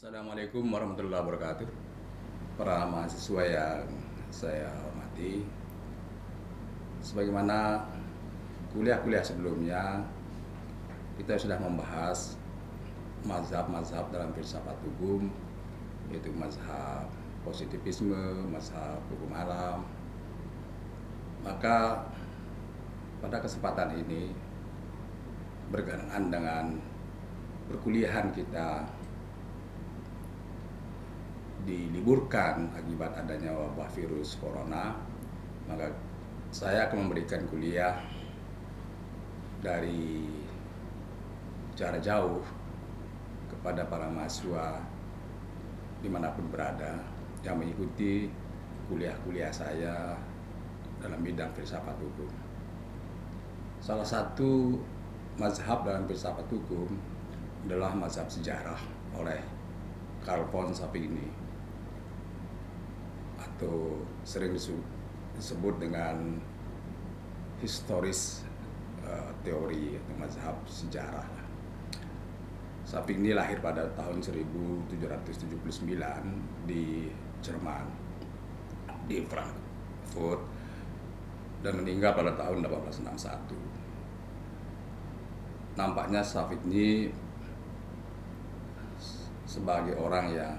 Assalamualaikum warahmatullahi wabarakatuh. Para mahasiswa yang saya hormati, sebagaimana kuliah-kuliah sebelumnya, kita sudah membahas mazhab-mazhab dalam filsafat hukum, yaitu mazhab positivisme, mazhab hukum alam. Maka pada kesempatan ini, berkenaan dengan perkuliahan kita diliburkan akibat adanya wabah virus corona, maka saya akan memberikan kuliah dari jarak jauh kepada para mahasiswa dimanapun berada yang mengikuti kuliah-kuliah saya dalam bidang filsafat hukum. Salah satu mazhab dalam filsafat hukum adalah mazhab sejarah oleh Carl von Savigny, atau sering disebut dengan historis teori atau mazhab sejarah. Savigny lahir pada tahun 1779 di Jerman, di Frankfurt, dan meninggal pada tahun 1861. Nampaknya Savigny sebagai orang yang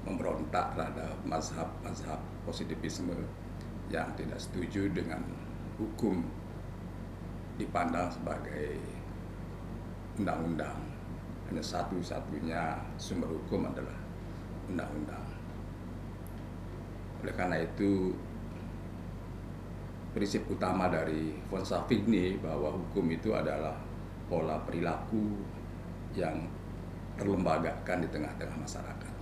memberontak terhadap mazhab positivisme yang tidak setuju dengan hukum dipandang sebagai undang-undang. Hanya satu-satunya sumber hukum adalah undang-undang. Oleh karena itu, prinsip utama dari von Savigny bahwa hukum itu adalah pola perilaku yang terlembagakan di tengah-tengah masyarakat.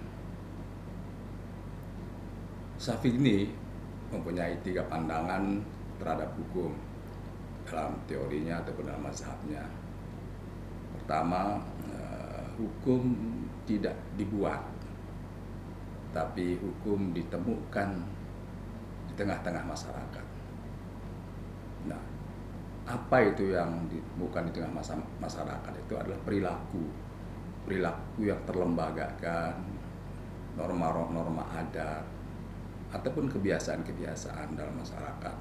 Savigny mempunyai 3 pandangan terhadap hukum dalam teorinya ataupun dalam mazhabnya. Pertama, hukum tidak dibuat, tapi hukum ditemukan di tengah-tengah masyarakat. Nah, apa itu yang ditemukan di tengah masyarakat? Itu adalah perilaku yang terlembagakan, norma-norma adat, ataupun kebiasaan-kebiasaan dalam masyarakat.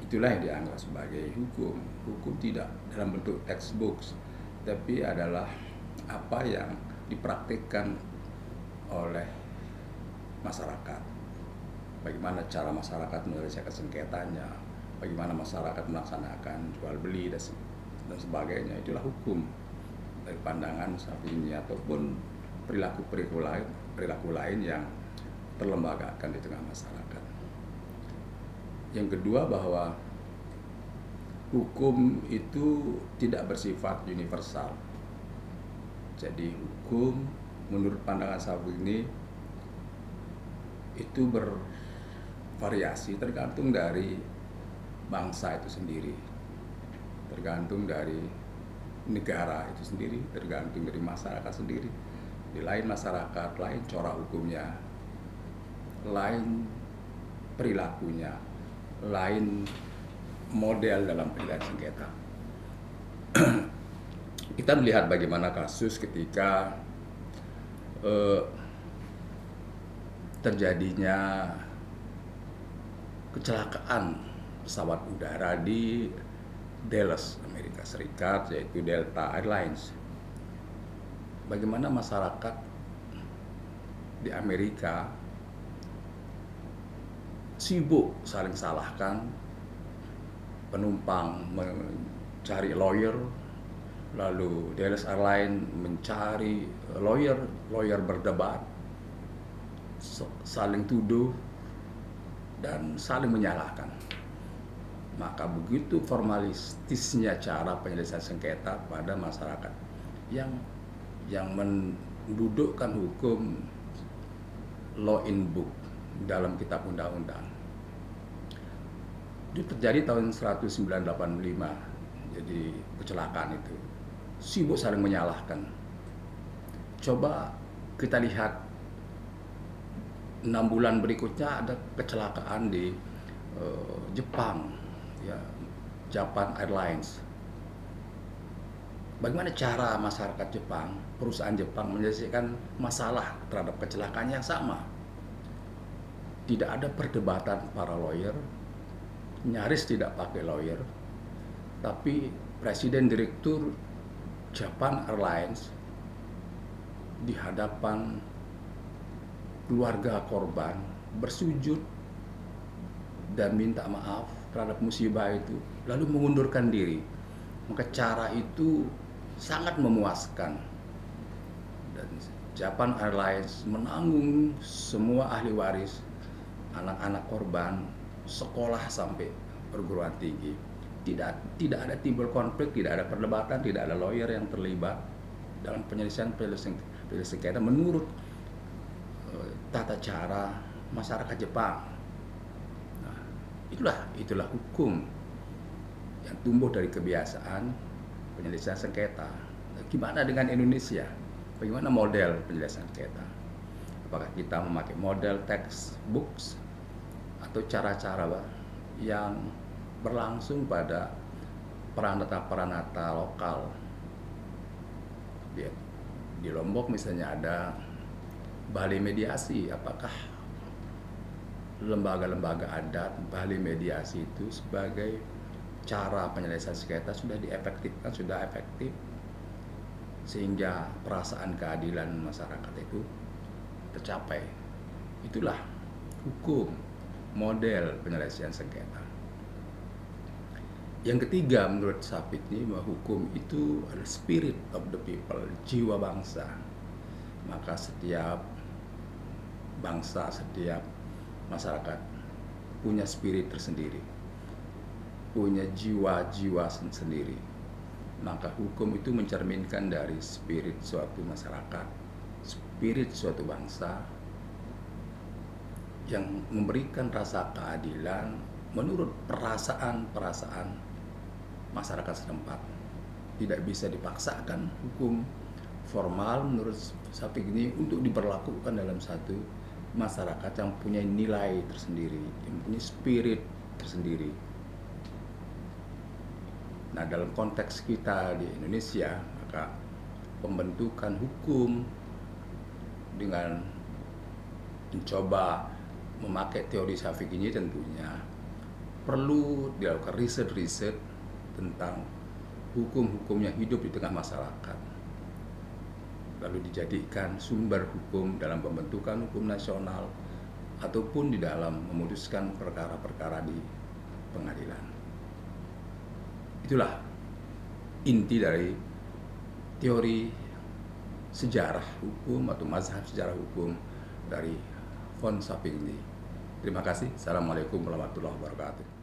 Itulah yang dianggap sebagai hukum. Hukum tidak dalam bentuk textbooks, tapi adalah apa yang dipraktikkan oleh masyarakat. Bagaimana cara masyarakat menyelesaikan sengketanya, bagaimana masyarakat melaksanakan jual beli dan sebagainya. Itulah hukum dari pandangan Savigny, ataupun perilaku lain yang terlembagakan di tengah masyarakat. Yang kedua, bahwa hukum itu tidak bersifat universal. Jadi hukum menurut pandangan Savigny itu bervariasi tergantung dari bangsa itu sendiri, tergantung dari negara itu sendiri, tergantung dari masyarakat sendiri. Di lain masyarakat, lain corak hukumnya, lain perilakunya, lain model dalam pilihan sengketa. Kita melihat bagaimana kasus ketika terjadinya kecelakaan pesawat udara di Dallas, Amerika Serikat, yaitu Delta Airlines. Bagaimana masyarakat di Amerika sibuk saling salahkan, penumpang mencari lawyer, lalu Dallas Airlines mencari lawyer berdebat, saling tuduh dan saling menyalahkan. Maka begitu formalistisnya cara penyelesaian sengketa pada masyarakat yang mendudukkan hukum law in book dalam kitab undang-undang. Itu terjadi tahun 1985. Jadi kecelakaan itu sibuk saling menyalahkan. Coba kita lihat 6 bulan berikutnya ada kecelakaan di Jepang, ya, Japan Airlines. bagaimana cara masyarakat Jepang, perusahaan Jepang menyelesaikan masalah terhadap kecelakaan yang sama. Tidak ada perdebatan para lawyer, nyaris tidak pakai lawyer, tapi Presiden Direktur Japan Airlines di hadapan keluarga korban bersujud dan minta maaf terhadap musibah itu, lalu mengundurkan diri. Maka cara itu sangat memuaskan. Dan Japan Airlines menanggung semua ahli waris, anak-anak korban, sekolah sampai perguruan tinggi. Tidak ada timbul konflik, tidak ada perdebatan, tidak ada lawyer yang terlibat dalam penyelesaian sengketa menurut tata cara masyarakat Jepang. Nah, itulah hukum yang tumbuh dari kebiasaan penyelesaian sengketa. Nah, gimana dengan Indonesia? Bagaimana model penyelesaian sengketa? Apakah kita memakai model textbooks atau cara-cara yang berlangsung pada peranata lokal? Di Lombok misalnya ada balai mediasi. Apakah lembaga-lembaga adat balai mediasi itu sebagai cara penyelesaian sengketa sudah diefektifkan, sudah efektif, sehingga perasaan keadilan masyarakat itu tercapai? Itulah hukum, model penyelesaian sengketa. Yang ketiga, menurut Sapitni, bahwa hukum itu adalah spirit of the people, jiwa bangsa. Maka setiap bangsa, setiap masyarakat punya spirit tersendiri, punya jiwa-jiwa sendiri. Maka hukum itu mencerminkan dari spirit suatu masyarakat, spirit suatu bangsa, yang memberikan rasa keadilan menurut perasaan-perasaan masyarakat setempat. Tidak bisa dipaksakan hukum formal menurut Sapitni untuk diberlakukan dalam satu masyarakat yang punya nilai tersendiri, yang punya spirit tersendiri. Nah, dalam konteks kita di Indonesia, maka pembentukan hukum dengan mencoba memakai teori Sapitni tentunya perlu dilakukan riset-riset tentang hukum-hukum yang hidup di tengah masyarakat, lalu dijadikan sumber hukum dalam pembentukan hukum nasional ataupun di dalam memutuskan perkara-perkara di pengadilan. Itulah inti dari teori sejarah hukum atau mazhab sejarah hukum dari von Sapitni. Terima kasih. Assalamualaikum warahmatullahi wabarakatuh.